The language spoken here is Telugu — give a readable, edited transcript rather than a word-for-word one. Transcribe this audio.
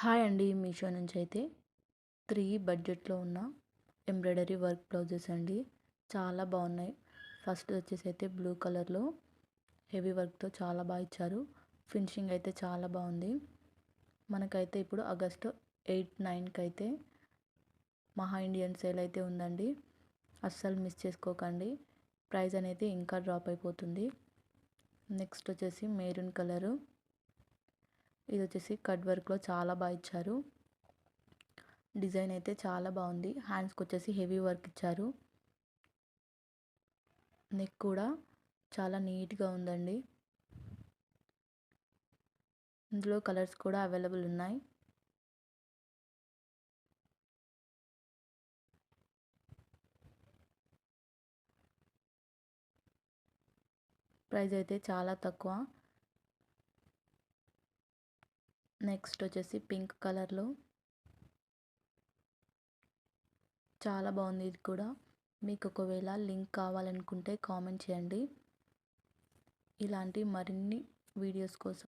హాయ్ అండి. మీషో నుంచి అయితే 3 బడ్జెట్‌లో ఉన్న ఎంబ్రాయిడరీ వర్క్ బ్లౌజెస్ అండి. చాలా బాగున్నాయి. ఫస్ట్ వచ్చేసి అయితే బ్లూ కలర్‌లో హెవీ వర్క్‌తో చాలా బాగా ఇచ్చారు. ఫినిషింగ్ అయితే చాలా బాగుంది. మనకైతే ఇప్పుడు ఆగస్టు 8, 9కి అయితే మహా ఇండియన్ సేల్ అయితే ఉందండి. అస్సలు మిస్ చేసుకోకండి. ప్రైస్ అనేది ఇంకా డ్రాప్ అయిపోతుంది. నెక్స్ట్ వచ్చేసి మెరూన్ కలరు. ఇది వచ్చేసి కట్ వర్క్‌లో చాలా బాగా ఇచ్చారు. డిజైన్ అయితే చాలా బాగుంది. హ్యాండ్స్కి వచ్చేసి హెవీ వర్క్ ఇచ్చారు. నెక్ కూడా చాలా నీట్గా ఉందండి. ఇందులో కలర్స్ కూడా అవైలబుల్ ఉన్నాయి. ప్రైస్ అయితే చాలా తక్కువ. నెక్స్ట్ వచ్చేసి పింక్ కలర్లో చాలా బాగుంది. ఇది కూడా మీకు ఒకవేళ లింక్ కావాలనుకుంటే కామెంట్ చేయండి. ఇలాంటి మరిన్ని వీడియోస్ కోసం